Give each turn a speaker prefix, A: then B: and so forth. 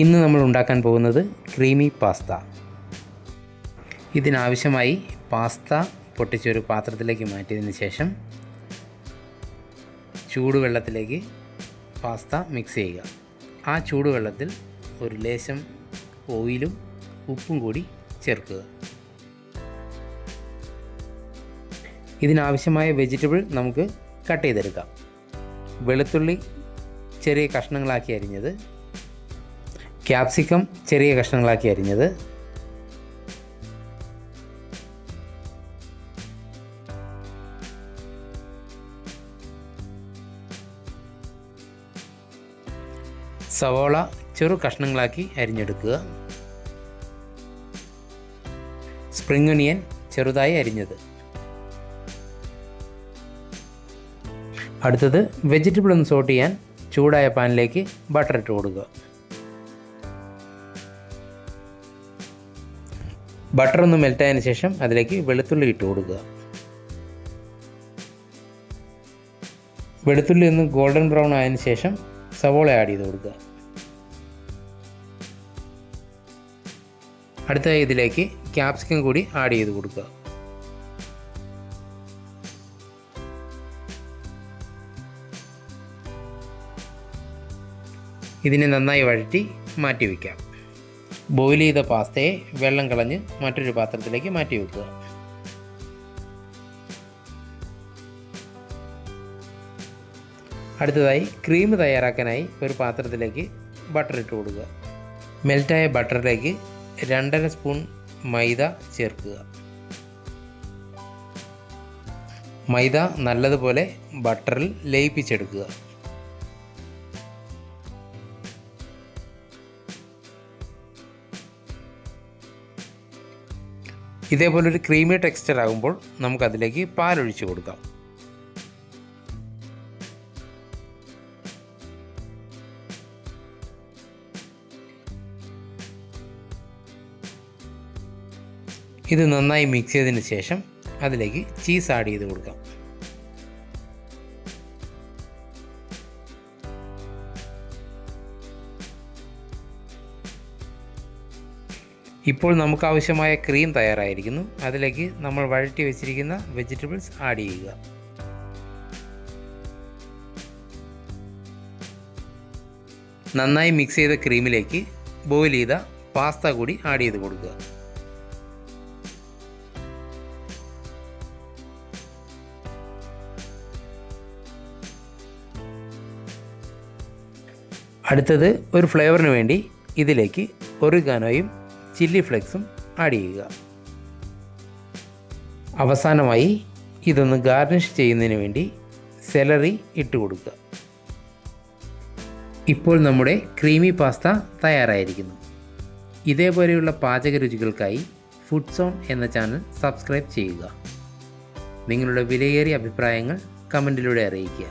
A: ഇന്ന് നമ്മൾ ഉണ്ടാക്കാൻ പോകുന്നത് ക്രീമി പാസ്ത. ഇതിനാവശ്യമായി പാസ്ത പൊട്ടിച്ചൊരു പാത്രത്തിലേക്ക് മാറ്റിയതിന് ശേഷം ചൂടുവെള്ളത്തിലേക്ക് പാസ്ത മിക്സ് ചെയ്യുക. ആ ചൂടുവെള്ളത്തിൽ ഒരു ലേശം ഓയിലും ഉപ്പും കൂടി ചേർക്കുക. ഇതിനാവശ്യമായ വെജിറ്റബിൾ നമുക്ക് കട്ട് ചെയ്തെടുക്കാം. വെളുത്തുള്ളി ചെറിയ കഷ്ണങ്ങളാക്കി അരിഞ്ഞത്, ക്യാപ്സിക്കം ചെറിയ കഷ്ണങ്ങളാക്കി അരിഞ്ഞത്, സവോള ചെറു കഷ്ണങ്ങളാക്കി അരിഞ്ഞെടുക്കുക, സ്പ്രിംഗ് ഒനിയൻ ചെറുതായി അരിഞ്ഞത്. അടുത്തത് വെജിറ്റബിൾ ഒന്ന് സോട്ട് ചെയ്യാൻ ചൂടായ പാനിലേക്ക് ബട്ടർ ഇട്ട് കൊടുക്കുക. ബട്ടർ ഒന്ന് മെൽറ്റായതിന് ശേഷം അതിലേക്ക് വെളുത്തുള്ളി ഇട്ട് കൊടുക്കുക. വെളുത്തുള്ളി ഒന്ന് ഗോൾഡൻ ബ്രൗൺ ആയതിനു ശേഷം സവോള ആഡ് ചെയ്ത് കൊടുക്കുക. അടുത്തതായി ഇതിലേക്ക് ക്യാപ്സിക്കം കൂടി ആഡ് ചെയ്ത് കൊടുക്കുക. ഇതിനെ നന്നായി വഴറ്റി മാറ്റി വയ്ക്കാം. ബോയിൽ ചെയ്ത പാസ്തയെ വെള്ളം കളഞ്ഞ് മറ്റൊരു പാത്രത്തിലേക്ക് മാറ്റി വെക്കുക. അടുത്തതായി ക്രീം തയ്യാറാക്കാനായി ഒരു പാത്രത്തിലേക്ക് ബട്ടർ ഇട്ട് കൊടുക്കുക. മെൽറ്റായ ബട്ടറിലേക്ക് 2.5 സ്പൂൺ മൈദ ചേർക്കുക. മൈദ നല്ലതുപോലെ ബട്ടറിൽ ലയിപ്പിച്ചെടുക്കുക. ഇതേപോലൊരു ക്രീമി ടെക്സ്ചർ ആകുമ്പോൾ നമുക്കതിലേക്ക് പാലൊഴിച്ച് കൊടുക്കാം. ഇത് നന്നായി മിക്സ് ചെയ്തതിന് ശേഷം അതിലേക്ക് ചീസ് ആഡ് ചെയ്ത് കൊടുക്കാം. ഇപ്പോൾ നമുക്കാവശ്യമായ ക്രീം തയ്യാറായിരിക്കുന്നു. അതിലേക്ക് നമ്മൾ വഴറ്റി വെച്ചിരിക്കുന്ന വെജിറ്റബിൾസ് ആഡ് ചെയ്യുക. നന്നായി മിക്സ് ചെയ്ത ക്രീമിലേക്ക് ബോയിൽ ചെയ്ത പാസ്ത കൂടി ആഡ് ചെയ്ത് കൊടുക്കുക. അടുത്തത് ഒരു ഫ്ലേവറിന് വേണ്ടി ഇതിലേക്ക് ഒറിഗാനോയും ചില്ലി ഫ്ലെക്സും ആഡ് ചെയ്യുക. അവസാനമായി ഇതൊന്ന് ഗാർണിഷ് ചെയ്യുന്നതിന് വേണ്ടി സെലറി ഇട്ട് കൊടുക്കുക. ഇപ്പോൾ നമ്മുടെ ക്രീമി പാസ്ത തയ്യാറായിരിക്കുന്നു. ഇതേപോലെയുള്ള പാചക രുചികൾക്കായി ഫുഡ് സോൺ എന്ന ചാനൽ സബ്സ്ക്രൈബ് ചെയ്യുക. നിങ്ങളുടെ വിലയേറിയ അഭിപ്രായങ്ങൾ കമൻറ്റിലൂടെ അറിയിക്കുക.